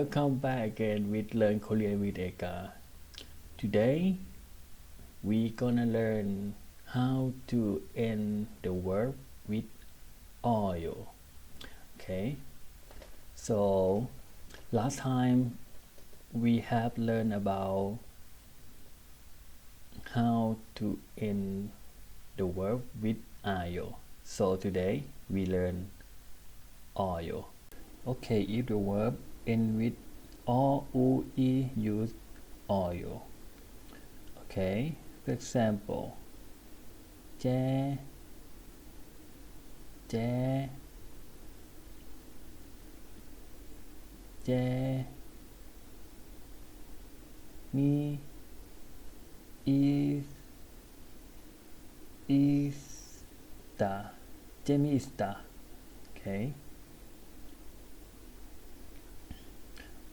Welcome back again with Learn Korean with EKKA. Today we gonna learn how to end the verb with oil. Okay, so last time we have learned about how to end the verb with oil. So today we learn oil. Okay, if the verb end with o-u-e, use oil. Okay, for example, 제, 제, 제, mi, ista, 재미있다. Okay,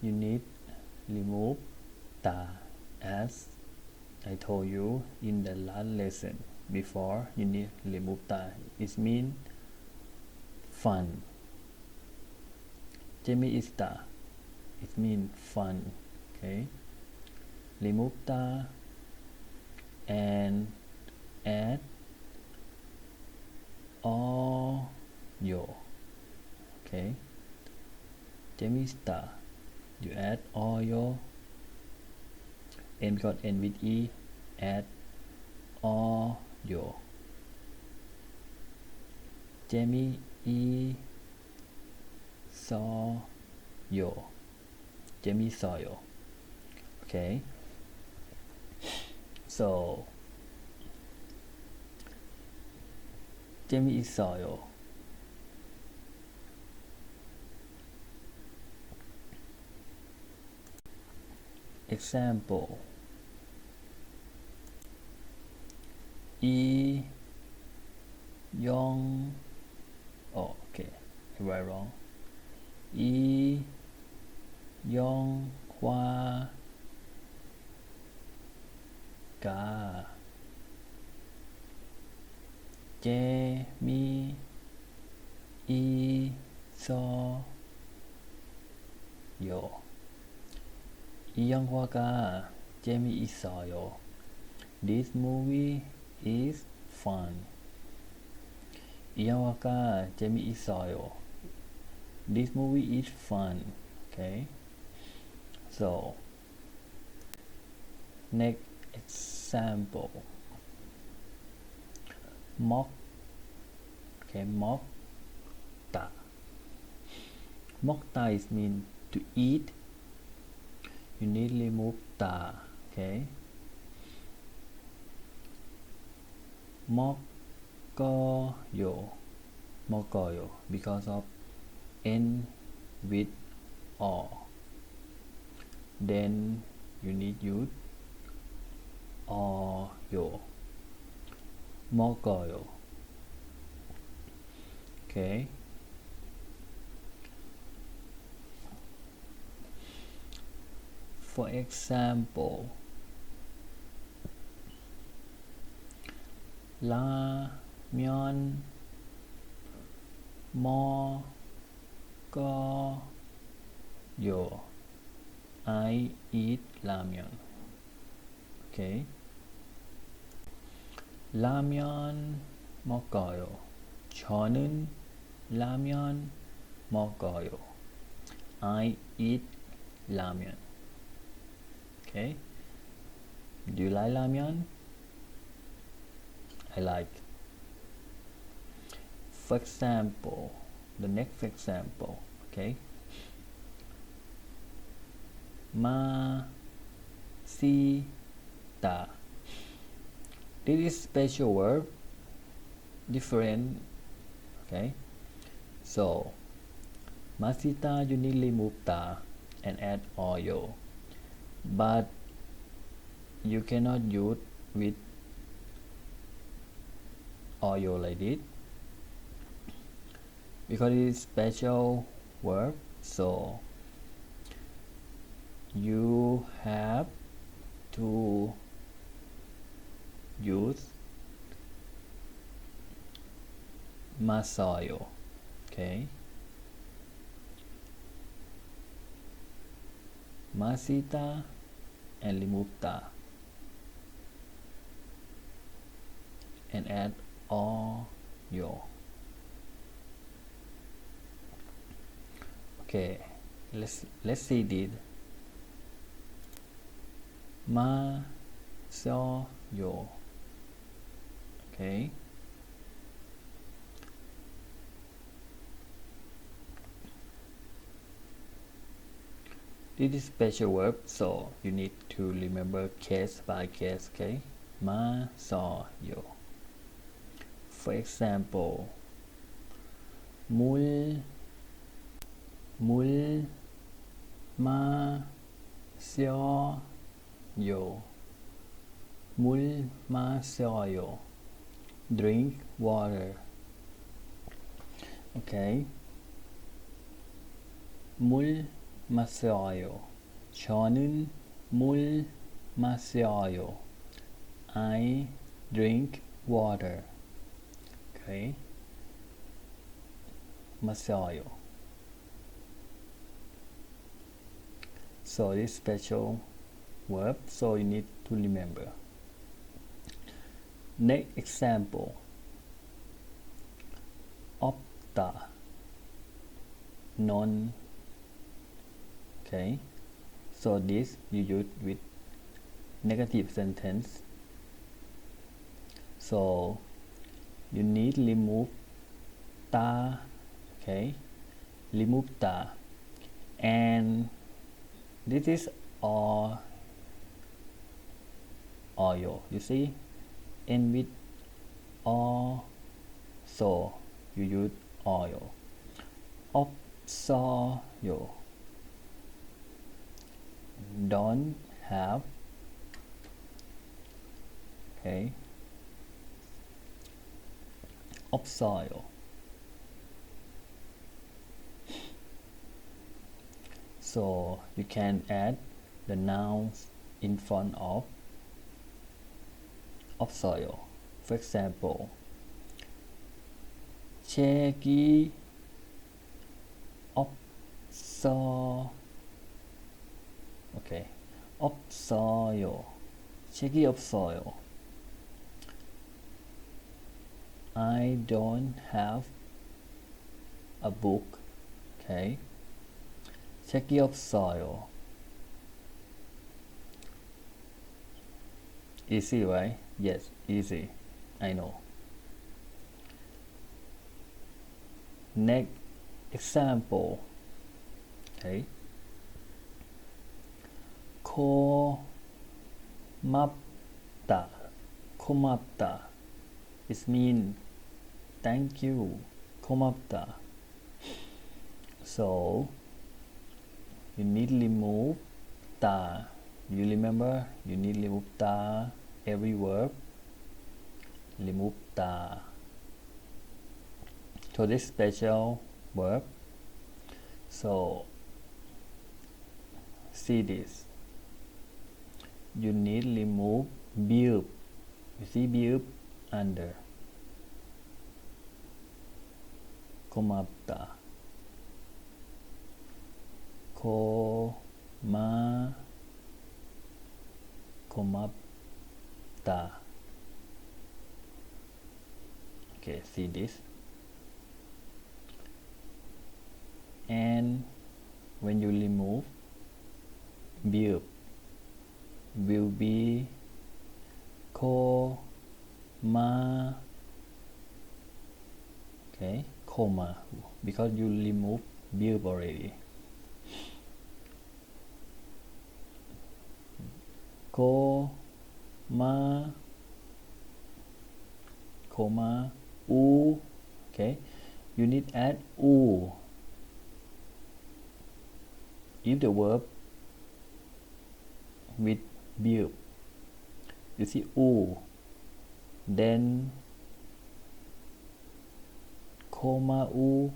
you need remove ta, as I told you in the last lesson before. You need remove ta. It means fun. 재미있다, it means fun. Okay, remove ta and add oil. Okay, 재미있다, you add oil, and got end with e, add oil. 재미있어요, 재미있어요. Okay, so 재미있어요. Example, okay, I write wrong. 이영화가 재미있어요. 이 영화가 재미있어요. This movie is fun. 이 영화가 재미있어요. This movie is fun. Okay, so next example, okay, 먹다. 먹다 is mean to eat. You need remove ta. Okay, 먹어요, because of end with o. Then you need use oyo. 먹어요. Okay, for example, 라면 먹어요. I eat 라면. Okay, 라면 먹어요. 저는 라면 먹어요. I eat 라면. Okay, do you like ramen? I like. For example, the next example, okay, 맛있다. This is special verb, different. Okay, so 맛있다, you need remove ta and add oil, but you cannot use with oil like this because it is special verb. So you have to use massayo. Okay, masita, and remove ta, and add oyo. Okay, let's see this. Ma so yo. Okay. This is special verb, so you need to remember case by case. Okay. Ma so yo. For example, mul ma seo yo. Mul ma seo yo. Drink water. Okay. 물 마셔요. 저는 물 마셔요. I drink water. Okay. 마셔요. So this special verb, so you need to remember. Next example. 없다. None. Okay, so this you use with negative sentence, so you need remove ta. Okay, remove ta, and this is oyo. You see, and with o, so you use oyo. 없어요. Don't have. Okay. 없어요. So you can add the nouns in front of 없어요. For example, 책이 없어. Okay. 없어요. 책이 없어요. I don't have a book. Okay. 책이 없어요. Easy, right? Yes, easy. I know. Next example. Okay. 고맙다. 고맙다. It means thank you. 고맙다. So you need remove ta. You remember? You need remove ta. Every verb remove ta. So this special verb. So see this. You need remove verb. You see verb under. 고맙다. 고맙다. Okay, see this. And when you remove verb, will be coma. Okay, coma, because you remove verb already. Coma, u. Okay, you need add u if the verb with verb. You see u, then coma u,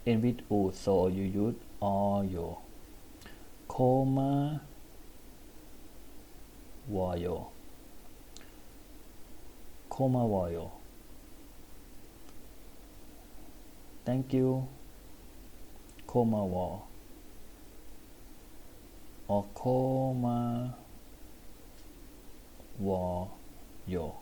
and with u, so you use oyo. Coma 와요. 고마워요. Thank you. 고마워. or coma war yo.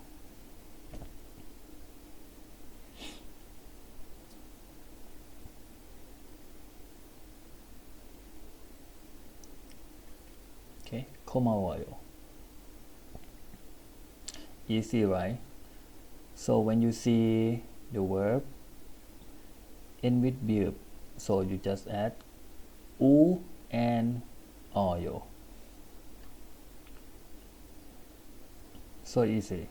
Okay, coma war yo. Easy, right? So when you see the verb end with verb, so you just add u and oyo. So easy.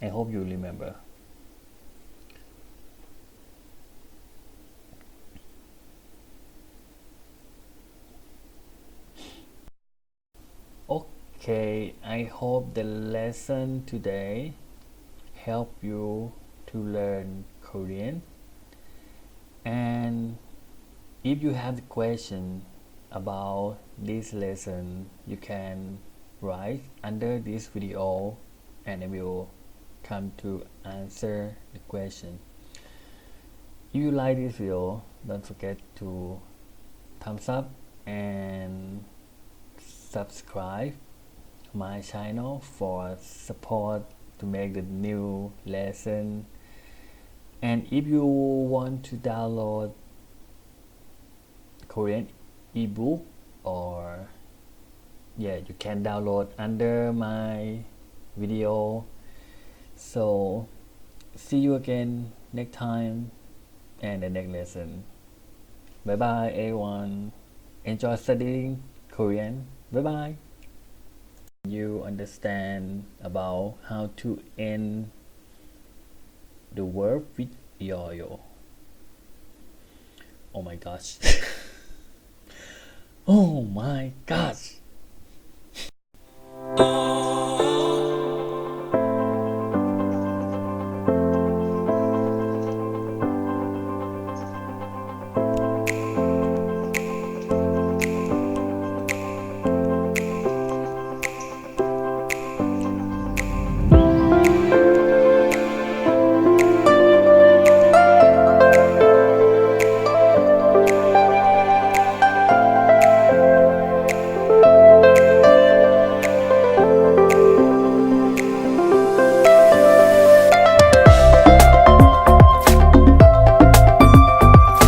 I hope you remember. Okay, I hope the lesson today help you to learn Korean. And if you have a question about this lesson, you can write under this video and I will come to answer the question. If you like this video, don't forget to thumbs up and subscribe my channel for support to make the new lesson. And if you want to download Korean ebook, or you can download under my video. So see you again next time and the next lesson. Bye bye everyone. Enjoy studying Korean. Bye bye. You understand about how to end the verb with yo. Oh my gosh. Oh my gosh.